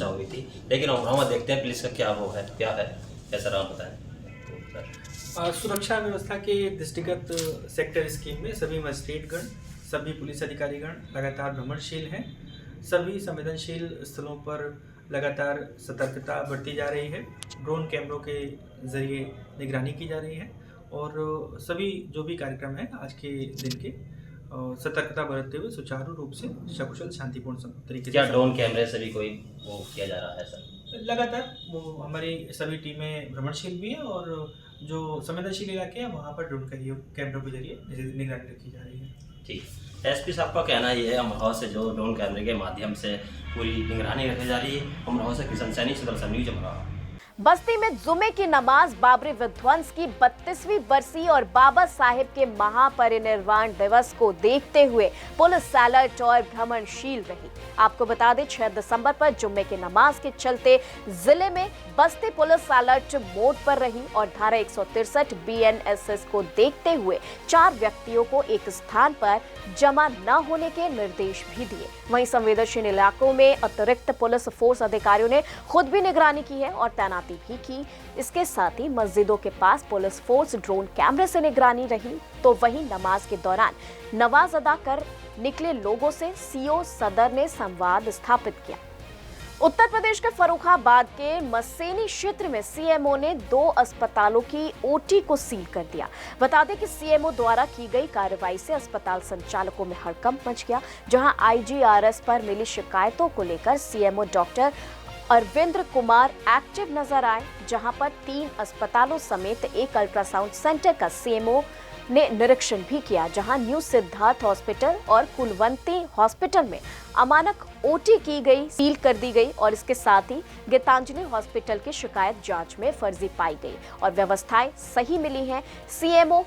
हुई थी, लेकिन अमरोहा में देखते हैं पुलिस का क्या वो है, क्या है, कैसा रहा बताएं। सुरक्षा व्यवस्था के दृष्टिगत सेक्टर स्कीम में सभी मजिस्ट्रेटगण, सभी पुलिस अधिकारीगण लगातार भ्रमणशील हैं सभी संवेदनशील स्थलों पर लगातार सतर्कता बरती जा रही है। ड्रोन कैमरों के जरिए निगरानी की जा रही है और सभी जो भी कार्यक्रम है आज के दिन के सतर्कता बरतते हुए सुचारू रूप से सकुशल शांतिपूर्ण तरीके से। क्या ड्रोन कैमरे से भी कोई वो किया जा रहा है सर? लगातार वो हमारी सभी टीमें भ्रमणशील भी हैं और जो संवेदनशील इलाके हैं वहाँ पर ड्रोन कैमरों के जरिए निगरानी रखी जा रही है। ठीक। एसपी साहब का कहना ये है अमरोहा से जो ड्रोन कैमरे के माध्यम से पूरी निगरानी रखी जा रही है। अमरोहा से किशन सैनी, सुदर्शन न्यूज अमरोहा। बस्ती में जुमे की नमाज बाबरी विध्वंस की 32वीं बरसी और बाबा साहेब के महापरिनिर्वाण दिवस को देखते हुए पुलिस अलर्ट और भ्रमणशील रही। आपको बता दें 6 दिसंबर पर जुम्मे की नमाज के चलते जिले में बस्ती पुलिस अलर्ट मोड पर रही और धारा 163 BNSS को देखते हुए 4 व्यक्तियों को एक स्थान पर जमा न होने के निर्देश भी दिए। वहीं संवेदनशील इलाकों में अतिरिक्त पुलिस फोर्स अधिकारियों ने खुद भी निगरानी की है और तैनाती भी की। इसके साथ ही मस्जिदों के पास पुलिस फोर्स ड्रोन कैमरे से निगरानी रही। तो वहीं नमाज के दौरान नमाज अदा कर निकले लोगों से सीओ सदर ने संवाद स्थापित किया। उत्तर प्रदेश के फर्रुखाबाद के मसेनी क्षेत्र में सीएमओ ने 2 अस्पतालों की ओटी को सील कर दिया। बता दें कि सीएमओ द्वारा की गई कार्रवाई से अस्पताल संचालकों में हड़कंप मच गया, जहां IGRS पर मिली शिकायतों को लेकर CMO doctor Arvindra Kumar active नजर आए, जहां पर 3 अस्पतालों समेत एक अल्ट्रासाउंड सेंटर का सीएमओ ने निरीक्षण भी किया, जहां न्यू सिद्धार्थ हॉस्पिटल और कुलवंती हॉस्पिटल में अमानक ओटी की गई, सील कर दी गई और इसके साथ ही गीतांजलि हॉस्पिटल की शिकायत जांच में फर्जी पाई गई और व्यवस्थाएं सही मिली हैं। सीएमओ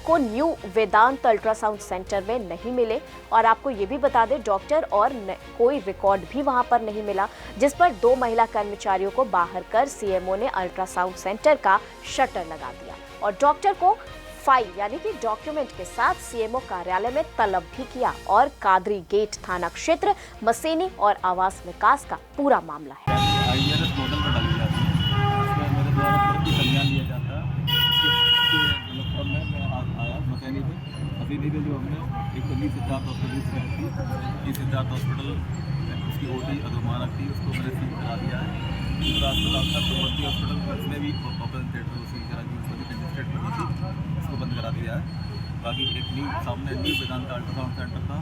को न्यू वेदांत अल्ट्रासाउंड सेंटर में नहीं मिले और आपको ये भी बता दें डॉक्टर और कोई रिकॉर्ड भी वहां पर नहीं मिला, जिस पर 2 महिला कर्मचारियों को बाहर कर सीएमओ ने अल्ट्रासाउंड सेंटर का शटर लगा दिया और डॉक्टर को फाइल यानी कि डॉक्यूमेंट के साथ सीएमओ कार्यालय में तलब भी किया और कादरी गेट थाना क्षेत्र मसेनी और आवास विकास का पूरा मामला है। IGRS पोर्टल पर डाली जाती है, उसमें मेरे द्वारा तुरंत ही संज्ञान लिया जाता है। मैं आया मसैनी पे जो हमने एक तो न्यू सिद्धार्थ हॉस्पिटल से न्यू सिद्धार्थ हॉस्पिटल उसकी ओटी अधमानक थी, उसको मैंने सील करा दिया है। दूसरा अस्पताल था कुलवंती हॉस्पिटल, उसमें भी ऑपरेशन थिएटर सील करा दी, उसको भी कंजेस्टेड की थी, उसको बंद करा दिया है। बाकी एक सामने न्यू वेदांत अल्ट्रासाउंड सेंटर था,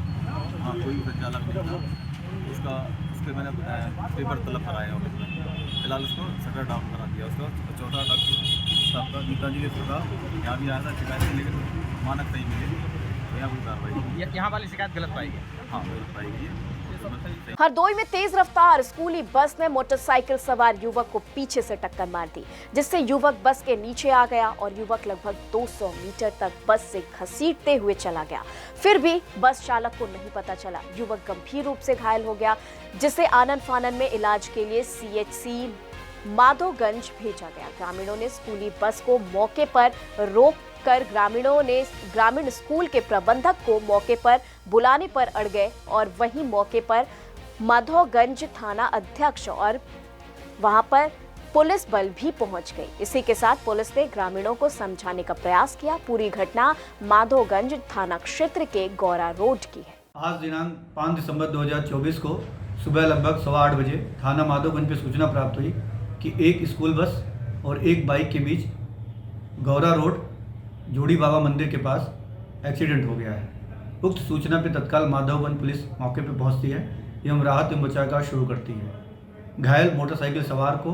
वहाँ कोई संचालक नहीं था, उसका उस पर मैंने पेपर तलब कराया ऑफिस में, फिलहाल उसको शटर डाउन करा दिया। उसका चौथा डॉक्टर साहब का गीतांजलि सुधा यहाँ भी आया था शिकायत से, लेकिन मानक नहीं मिले, यहाँ कोई कार्रवाई यहाँ वाली शिकायत गलत पाई गई। हाँ गलत पाई गई है। हरदोई में तेज रफ्तार स्कूली बस ने मोटरसाइकिल सवार युवक को पीछे से टक्कर मार दी, जिससे युवक बस के नीचे आ गया और युवक लगभग 200 मीटर तक बस से घसीटते हुए चला गया। फिर भी बस चालक को नहीं पता चला। युवक गंभीर रूप से घायल हो गया, जिसे आनन फानन में इलाज के लिए CHC माधोगंज भेजा गया। ग्रामीणों ने स्कूली बस को मौके पर रोक कर ग्रामीण स्कूल के प्रबंधक को मौके पर बुलाने पर अड़ गए और वहीं मौके पर माधोगंज थाना अध्यक्ष और वहां पर पुलिस बल भी पहुंच गई। इसी के साथ पुलिस ने ग्रामीणों को समझाने का प्रयास किया। पूरी घटना माधोगंज थाना क्षेत्र के गौरा रोड की है। आज दिनांक 5 दिसंबर 2024 को सुबह लगभग 8:15 बजे थाना माधोगंज पे सूचना प्राप्त हुई कि एक स्कूल बस और एक बाइक के बीच गौरा रोड जोड़ी बाबा मंदिर के पास एक्सीडेंट हो गया है। उक्त सूचना पर तत्काल माधोगंज पुलिस मौके पर पहुंचती है एवं राहत एवं बचाव कार्य शुरू करती है। घायल मोटरसाइकिल सवार को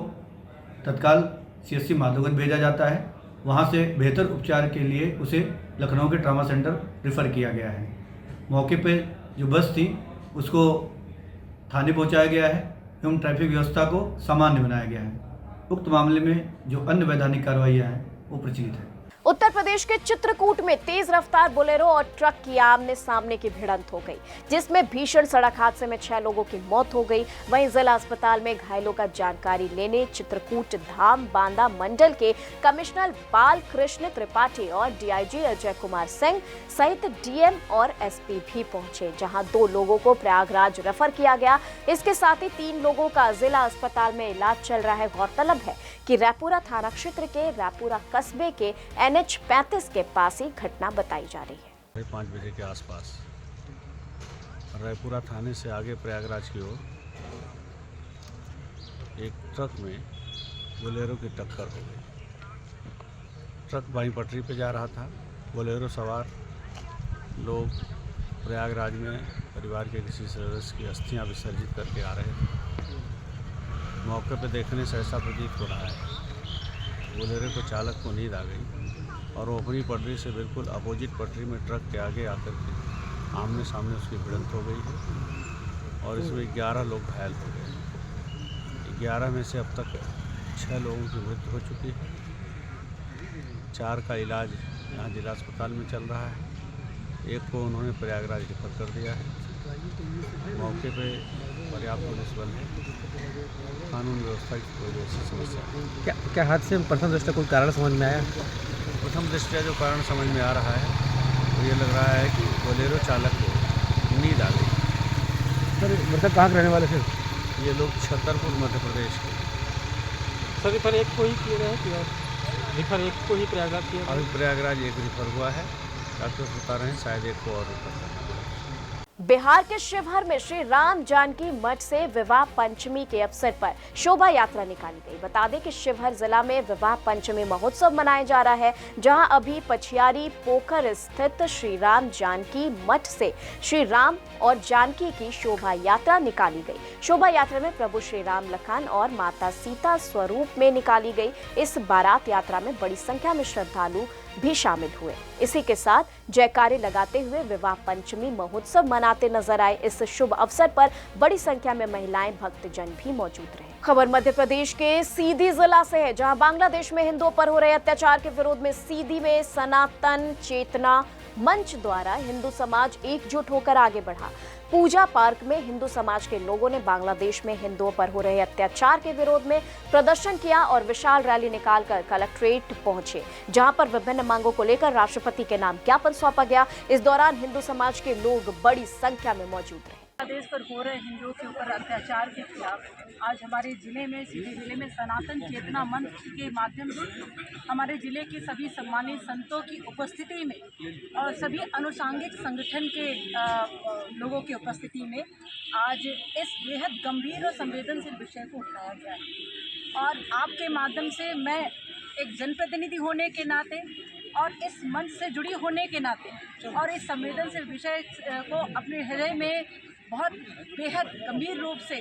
तत्काल CHC माधोगंज भेजा जाता है। वहां से बेहतर उपचार के लिए उसे लखनऊ के ट्रामा सेंटर रेफर किया गया है। मौके पर जो बस थी उसको थाने पहुंचाया गया है एवं ट्रैफिक व्यवस्था को सामान्य बनाया गया है। उक्त मामले में जो अन्य वैधानिक कार्रवाइयाँ हैं वो प्रचलित है। उत्तर प्रदेश के चित्रकूट में तेज रफ्तार बोलेरो और ट्रक की आमने सामने की भिड़ंत हो गई, जिसमें भीषण सड़क हादसे में 6 लोगों की मौत हो गई। वहीं जिला अस्पताल में घायलों का जानकारी लेने चित्रकूट धाम बांदा मंडल के कमिश्नर बाल कृष्ण त्रिपाठी और DIG अजय कुमार सिंह सहित DM और SP भी पहुंचे, जहां 2 लोगों को प्रयागराज रेफर किया गया। इसके साथ ही 3 लोगों का जिला अस्पताल में इलाज चल रहा है। गौरतलब है कि रैपुरा थाना क्षेत्र के रैपुरा कस्बे के NH 35 के पास ही घटना बताई जा रही है। 5 बजे के आसपास रायपुरा थाने से आगे प्रयागराज की ओर एक ट्रक में बोलेरो की टक्कर हो गई। ट्रक बाईं पटरी पे जा रहा था। बोलेरो सवार लोग प्रयागराज में परिवार के किसी सदस्य की अस्थियां विसर्जित करके आ रहे थे। मौके पर देखने से ऐसा प्रतीत हो रहा है बोलेरो के चालक को नींद आ गई और वो अपनी पटरी से बिल्कुल अपोजिट पटरी में ट्रक के आगे आकर के आमने सामने उसकी भिड़ंत हो गई है और इसमें 11 लोग घायल हो गए। 11 में से अब तक 6 लोगों की मृत्यु हो चुकी है। 4 का इलाज यहाँ जिला अस्पताल में चल रहा है। एक को उन्होंने प्रयागराज रेफर कर दिया है। मौके पे पर्याप्त पुलिस बल है। कानून व्यवस्था की कोई ऐसी समस्या नहीं। क्या हादसे में प्रथम दृष्टया कोई कारण समझ में आया? प्रथम दृष्टया जो कारण समझ में आ रहा है तो ये लग रहा है कि बोलेरो चालक को नींद आ गई। सर मृतक कहाँ के रहने वाले थे? ये लोग छतरपुर मध्य प्रदेश के। सर रिफर एक को ही किया गया है कि और रिफर एक को ही प्रयागराज किया? अभी प्रयागराज एक रिफर हुआ है। डॉक्टर बता रहे हैं शायद एक को और रिफर करना है। बिहार के शिवहर में श्री राम जानकी मठ से विवाह पंचमी के अवसर पर शोभा यात्रा निकाली गई। बता दें कि शिवहर जिला में विवाह पंचमी महोत्सव मनाया जा रहा है, जहां अभी पछियारी पोखर स्थित श्री राम जानकी मठ से श्री राम और जानकी की शोभा यात्रा निकाली गई। शोभा यात्रा में प्रभु श्री राम लखन और माता सीता स्वरूप में निकाली गई। इस बारात यात्रा में बड़ी संख्या में श्रद्धालु भी शामिल हुए। इसी के साथ जयकारे लगाते हुए विवाह पंचमी महोत्सव मनाते नजर आए। इस शुभ अवसर पर बड़ी संख्या में महिलाएं, भक्तजन भी मौजूद रहे। खबर मध्य प्रदेश के सीधी जिला से है, जहां बांग्लादेश में हिंदुओं पर हो रहे अत्याचार के विरोध में सीधी में सनातन चेतना मंच द्वारा हिंदू समाज एकजुट होकर आगे बढ़ा। पूजा पार्क में हिंदू समाज के लोगों ने बांग्लादेश में हिंदुओं पर हो रहे अत्याचार के विरोध में प्रदर्शन किया और विशाल रैली निकालकर कलेक्ट्रेट पहुंचे, जहां पर विभिन्न मांगों को लेकर राष्ट्रपति के नाम ज्ञापन सौंपा गया। इस दौरान हिंदू समाज के लोग बड़ी संख्या में मौजूद रहे। बांग्लादेश पर हो रहे हिंदुओं के ऊपर अत्याचार के खिलाफ आज हमारे जिले में, सीधी जिले में सनातन चेतना मंच के माध्यम से हमारे जिले के सभी सम्मानित संतों की उपस्थिति में और सभी अनुषांगिक संगठन के लोगों की उपस्थिति में आज इस बेहद गंभीर और संवेदनशील विषय को उठाया गया है। और आपके माध्यम से मैं एक जनप्रतिनिधि होने के नाते और इस मंच से जुड़ी होने के नाते और इस संवेदनशील विषय को अपने हृदय में बहुत बेहद गंभीर रूप से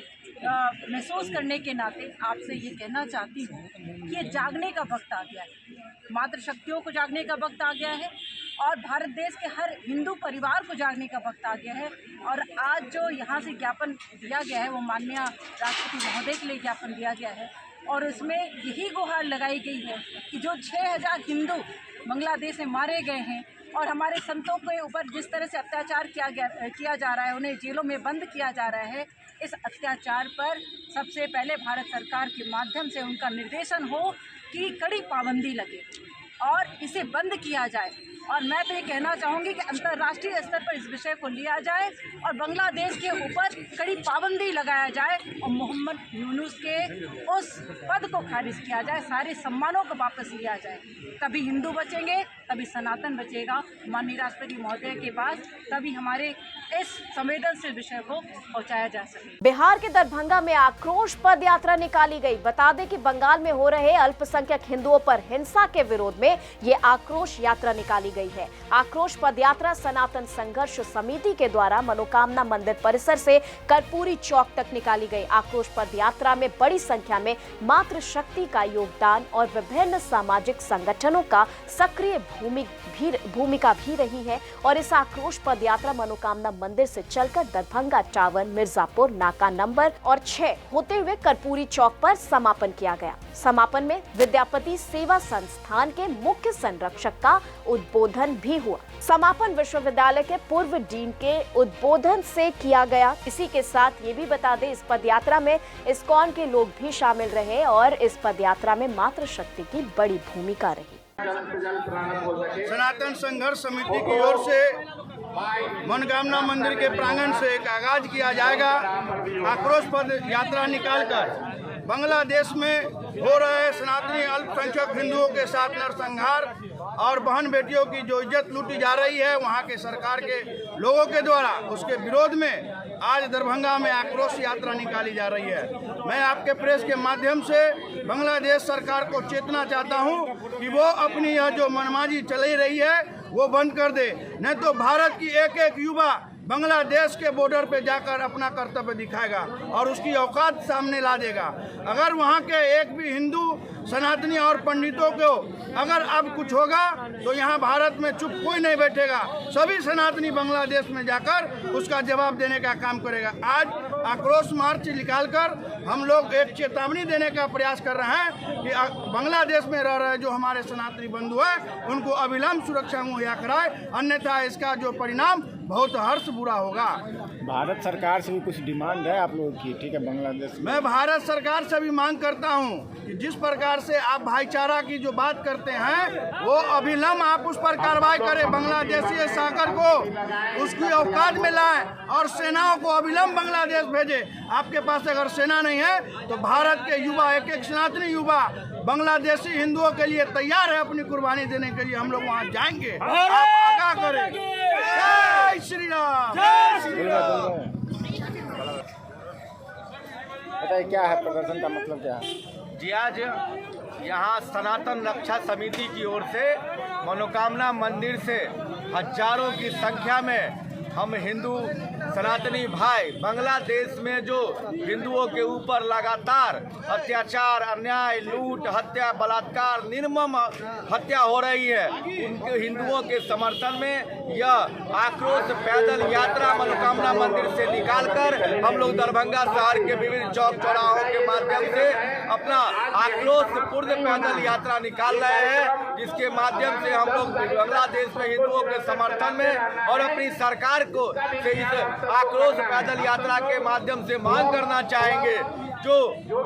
महसूस करने के नाते आपसे ये कहना चाहती हूँ कि ये जागने का वक्त आ गया है। मातृशक्तियों को जागने का वक्त आ गया है और भारत देश के हर हिंदू परिवार को जागने का वक्त आ गया है। और आज जो यहाँ से ज्ञापन दिया गया है वो माननीय राष्ट्रपति महोदय के लिए ज्ञापन दिया गया है और उसमें यही गुहार लगाई गई है कि जो 6000 हिंदू बांग्लादेश में मारे गए हैं और हमारे संतों के ऊपर जिस तरह से अत्याचार किया जा रहा है, उन्हें जेलों में बंद किया जा रहा है, इस अत्याचार पर सबसे पहले भारत सरकार के माध्यम से उनका निर्देशन हो कि कड़ी पाबंदी लगे और इसे बंद किया जाए। और मैं तो ये कहना चाहूँगी कि अंतर्राष्ट्रीय स्तर पर इस विषय को लिया जाए और बांग्लादेश के ऊपर कड़ी पाबंदी लगाया जाए और मोहम्मद यूनुस के उस पद को खारिज किया जाए, सारे सम्मानों को वापस लिया जाए। तभी हिंदू बचेंगे, तभी सनातन बचेगा माननीय राष्ट्रपति महोदय के पास, तभी हमारे इस संवेदनशील विषय को पहुंचाया जा सके। बिहार के दरभंगा में आक्रोश पद यात्रा निकाली गई। बता दें कि बंगाल में हो रहे अल्पसंख्यक हिंदुओं पर हिंसा के विरोध में ये आक्रोश यात्रा निकाली गई है। आक्रोश पद यात्रा सनातन संघर्ष समिति के द्वारा मनोकामना मंदिर परिसर से कर्पूरी चौक तक निकाली गई। आक्रोश पद यात्रा में बड़ी संख्या में मातृशक्ति का योगदान और विभिन्न सामाजिक संगठनों का सक्रिय भूमिका भी रही है। और इस आक्रोश पद यात्रा मनोकामना मंदिर से चलकर दरभंगा टावर, मिर्जापुर नाका नंबर और 6 होते हुए कर्पूरी चौक पर समापन किया गया। समापन में विद्यापति सेवा संस्थान के मुख्य संरक्षक का उद्बोधन भी हुआ। समापन विश्वविद्यालय के पूर्व डीन के उद्बोधन से किया गया। इसी के साथ ये भी बता दें, इस पदयात्रा में इस्कॉन के लोग भी शामिल रहे और इस पदयात्रा में मातृशक्ति की बड़ी भूमिका रही। सनातन संघर्ष समिति की ओर से मनोकामना मंदिर के प्रांगण से एक आगाज किया जाएगा। आक्रोश पद यात्रा निकालकर बांग्लादेश में हो रहे सनातनी अल्पसंख्यक हिंदुओं के साथ नरसंहार और बहन बेटियों की जो इज्जत लूटी जा रही है वहाँ के सरकार के लोगों के द्वारा, उसके विरोध में आज दरभंगा में आक्रोश यात्रा निकाली जा रही है। मैं आपके प्रेस के माध्यम से बांग्लादेश सरकार को चेतना चाहता हूँ कि वो अपनी यह जो मनमानी चली रही है वो बंद कर दे, नहीं तो भारत की एक एक युवा बांग्लादेश के बॉर्डर पे जाकर अपना कर्तव्य दिखाएगा और उसकी औकात सामने ला देगा। अगर वहाँ के एक भी हिंदू सनातनी और पंडितों को अगर अब कुछ होगा तो यहाँ भारत में चुप कोई नहीं बैठेगा, सभी सनातनी बांग्लादेश में जाकर उसका जवाब देने का काम करेगा। आज आक्रोश मार्च निकालकर हम लोग एक चेतावनी देने का प्रयास कर रहे हैं कि बांग्लादेश में रह रहे जो हमारे सनातनी बंधु हैं उनको अविलंब सुरक्षा मुहैया कराए, अन्यथा इसका जो परिणाम बहुत हर्ष बुरा होगा। भारत सरकार से भी कुछ डिमांड है आप लोगों की? ठीक है, बांग्लादेश मैं भारत सरकार से भी मांग करता हूं कि जिस प्रकार से आप भाईचारा की जो बात करते हैं वो अविलंब आप उस पर कार्रवाई करें, बांग्लादेशी सागर को उसकी औकात में लाएं और सेनाओं को अविलंब बांग्लादेश भेजे। आपके पास अगर सेना नहीं है तो भारत के युवा, एक एक सनातनी युवा बांग्लादेशी हिंदुओं के लिए तैयार है अपनी कुर्बानी देने के लिए। हम लोग वहाँ जाएंगे, आप आगाह करें। जय श्री राम। बताइए क्या है प्रदर्शन का मतलब क्या है? जी आज यहाँ सनातन रक्षा समिति की ओर से मनोकामना मंदिर से हजारों की संख्या में हम हिंदू सनातनी भाई बांग्लादेश में जो हिंदुओं के ऊपर लगातार अत्याचार, अन्याय, लूट, हत्या, बलात्कार, निर्मम हत्या हो रही है, उनके हिंदुओं के समर्थन में यह आक्रोश पैदल यात्रा मनोकामना मंदिर से निकालकर हम लोग दरभंगा शहर के विभिन्न चौक चौराहों के माध्यम से अपना आक्रोश पूर्ण पैदल यात्रा निकाल रहे हैं, जिसके माध्यम से हम लोग बांग्लादेश में हिंदुओं के समर्थन में और अपनी सरकार को से इस आक्रोश पैदल यात्रा के माध्यम से मांग करना चाहेंगे जो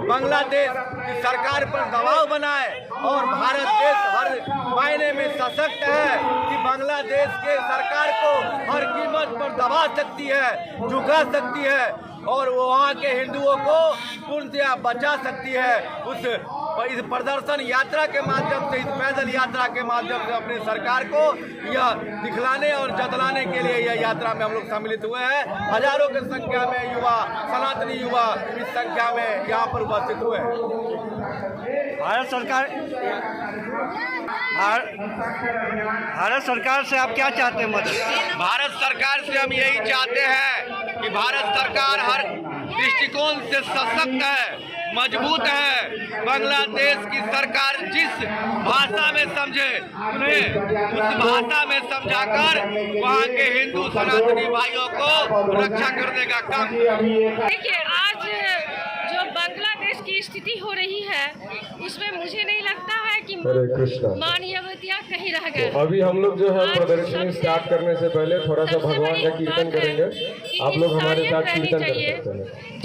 बांग्लादेश की सरकार पर दबाव बनाए और भारत देश हर मायने में सशक्त है कि बांग्लादेश के सरकार को हर कीमत पर दबा सकती है, झुका सकती है और वो वहाँ के हिंदुओं को पूर्णतया बचा सकती है। इस प्रदर्शन यात्रा के माध्यम से, इस पैदल यात्रा के माध्यम से अपने सरकार को यह दिखलाने और जतलाने के लिए यह यात्रा में हम लोग सम्मिलित हुए हैं। हजारों की संख्या में युवा, सनातनी युवा इस संख्या में यहाँ पर उपस्थित हुए हैं। भारत सरकार से आप क्या चाहते हैं मदद? भारत सरकार से हम यही चाहते हैं कि भारत सरकार हर दृष्टिकोण से सशक्त है, मजबूत है। बांग्लादेश की सरकार जिस भाषा में समझे उन्हें उस भाषा में समझाकर वहाँ के हिंदू सनातनी भाइयों को रक्षा करने का काम। देखिए, आज जो बांग्लादेश की स्थिति हो रही है उसमें मुझे नहीं लगता है कि मानवीयता कहीं रह गए। तो अभी हम लोग जो है प्रदर्शनी स्टार्ट करने से पहले थोड़ा सा भगवान का कीर्तन करेंगे। आप लोग हमारे साथ कीर्तन कर सकते हैं,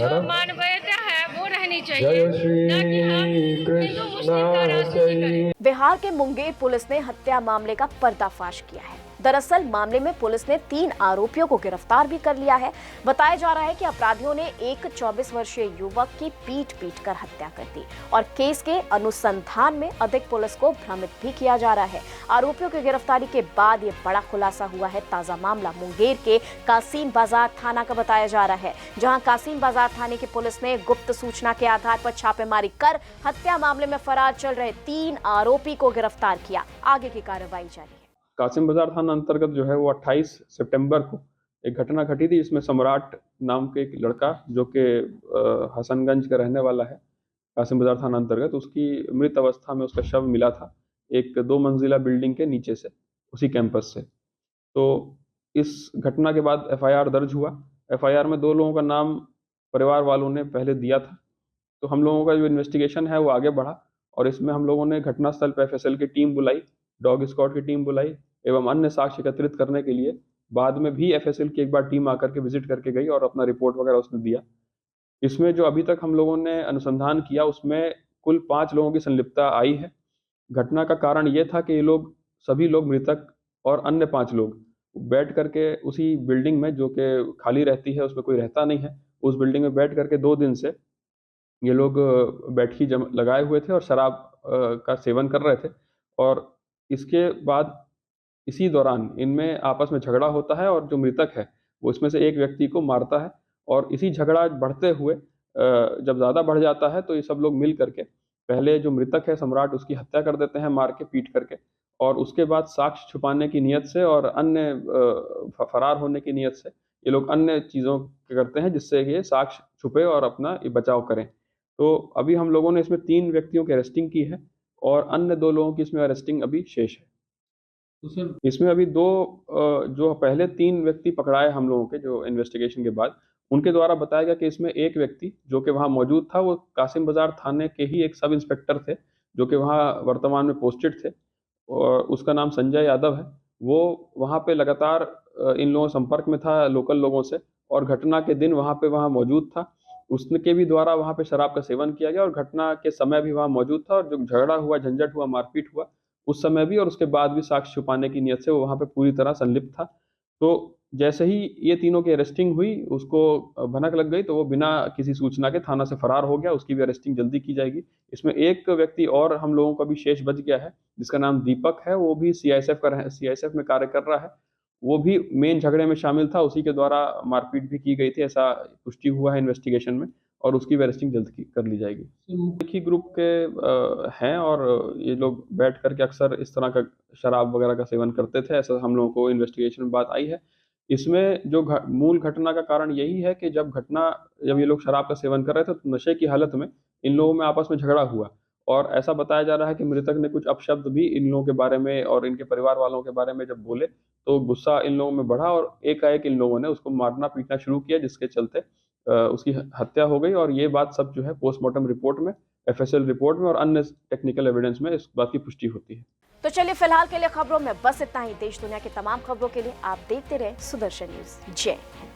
है ना? मानवीयता है वो रहनी चाहिए। जय श्री कृष्ण। बिहार के मुंगेर पुलिस ने हत्या मामले का पर्दाफाश किया है। दरअसल मामले में पुलिस ने 3 आरोपियों को गिरफ्तार भी कर लिया है। बताया जा रहा है कि अपराधियों ने एक 24 वर्षीय युवक की पीट कर हत्या कर दी और केस के अनुसंधान में अधिक पुलिस को भ्रमित भी किया जा रहा है। आरोपियों की गिरफ्तारी के बाद ये बड़ा खुलासा हुआ है। ताजा मामला मुंगेर के कासिम बाजार थाना का बताया जा रहा है, जहां कासिम बाजार थाने की पुलिस ने गुप्त सूचना के आधार पर छापेमारी कर हत्या मामले में फरार चल रहे 3 आरोपी को गिरफ्तार किया। आगे की कार्रवाई जारी है। कासिम बाजार थाना अंतर्गत जो है वो 28 सितंबर को एक घटना घटी थी। इसमें सम्राट नाम के एक लड़का जो कि हसनगंज का रहने वाला है, कासिम बाजार थाना अंतर्गत, उसकी मृत अवस्था में उसका शव मिला था एक 2 मंजिला बिल्डिंग के नीचे से, उसी कैंपस से। तो इस घटना के बाद FIR दर्ज हुआ। FIR में 2 लोगों का नाम परिवार वालों ने पहले दिया था। तो हम लोगों का जो इन्वेस्टिगेशन है वो आगे बढ़ा और इसमें हम लोगों ने घटनास्थल पर FSL की टीम बुलाई, डॉग स्क्वाड की टीम बुलाई एवं अन्य साक्ष्य एकत्रित करने के लिए। बाद में भी FSL की एक बार टीम आकर के विजिट करके गई और अपना रिपोर्ट वगैरह उसने दिया। इसमें जो अभी तक हम लोगों ने अनुसंधान किया उसमें कुल 5 लोगों की संलिप्तता आई है। घटना का कारण ये था कि ये लोग सभी लोग मृतक और अन्य 5 लोग बैठ करके उसी बिल्डिंग में, जो कि खाली रहती है, उसमें कोई रहता नहीं है, उस बिल्डिंग में बैठ करके 2 दिन से ये लोग बैठकी लगाए हुए थे और शराब का सेवन कर रहे थे। और इसके बाद इसी दौरान इनमें आपस में झगड़ा होता है और जो मृतक है वो इसमें से एक व्यक्ति को मारता है और इसी झगड़ा बढ़ते हुए जब ज़्यादा बढ़ जाता है तो ये सब लोग मिल करके पहले जो मृतक है सम्राट उसकी हत्या कर देते हैं मार के पीट करके, और उसके बाद साक्ष्य छुपाने की नीयत से और अन्य फरार होने की नीयत से ये लोग अन्य चीज़ों करते हैं जिससे ये साक्ष्य छुपे और अपना ये बचाव करें। तो अभी हम लोगों ने इसमें 3 व्यक्तियों की अरेस्टिंग की है और अन्य 2 लोगों की इसमें अरेस्टिंग अभी शेष है। इसमें अभी 2 जो पहले 3 व्यक्ति पकड़ाए हम लोगों के जो इन्वेस्टिगेशन के बाद उनके द्वारा बताया गया कि इसमें एक व्यक्ति जो कि वहाँ मौजूद था वो कासिम बाजार थाने के ही एक सब इंस्पेक्टर थे जो कि वहाँ वर्तमान में पोस्टेड थे और उसका नाम संजय यादव है। वो वहाँ पे लगातार इन लोगों संपर्क में था लोकल लोगों से और घटना के दिन वहाँ मौजूद था। उसके भी द्वारा वहाँ पे शराब का सेवन किया गया और घटना के समय भी वहाँ मौजूद था और जो झगड़ा हुआ, झंझट हुआ, मारपीट हुआ उस समय भी और उसके बाद भी साक्ष्य छुपाने की नीयत से वो वहाँ पे पूरी तरह संलिप्त था। तो जैसे ही ये तीनों की अरेस्टिंग हुई उसको भनक लग गई तो वो बिना किसी सूचना के थाना से फरार हो गया। उसकी भी अरेस्टिंग जल्दी की जाएगी। इसमें एक व्यक्ति और हम लोगों का भी शेष बच गया है जिसका नाम दीपक है। वो भी सीआईएसएफ में कार्य कर रहा है। वो भी मेन झगड़े में शामिल था, उसी के द्वारा मारपीट भी की गई थी ऐसा पुष्टि हुआ है इन्वेस्टिगेशन में और उसकी भी अरेस्टिंग जल्द कर ली जाएगी। एक ही ग्रुप के हैं और ये लोग बैठ करके अक्सर इस तरह का शराब वगैरह का सेवन करते थे, ऐसा हम लोगों को इन्वेस्टिगेशन में बात आई है। इसमें जो मूल घटना का कारण यही है कि जब ये लोग शराब का सेवन कर रहे थे तो नशे की हालत में इन लोगों में आपस में झगड़ा हुआ और ऐसा बताया जा रहा है कि मृतक ने कुछ अपशब्द भी इन लोगों के बारे में और इनके परिवार वालों के बारे में जब बोले तो गुस्सा इन लोगों में बढ़ा और एकाएक इन लोगों ने उसको मारना पीटना शुरू किया जिसके चलते उसकी हत्या हो गई। और ये बात सब जो है पोस्टमार्टम रिपोर्ट में, एफएसएल रिपोर्ट में और अन्य टेक्निकल एविडेंस में इस बात की पुष्टि होती है। तो चलिए फिलहाल के लिए खबरों में बस इतना ही। देश दुनिया की तमाम खबरों के लिए आप देखते रहे सुदर्शन न्यूज। जय हिंद।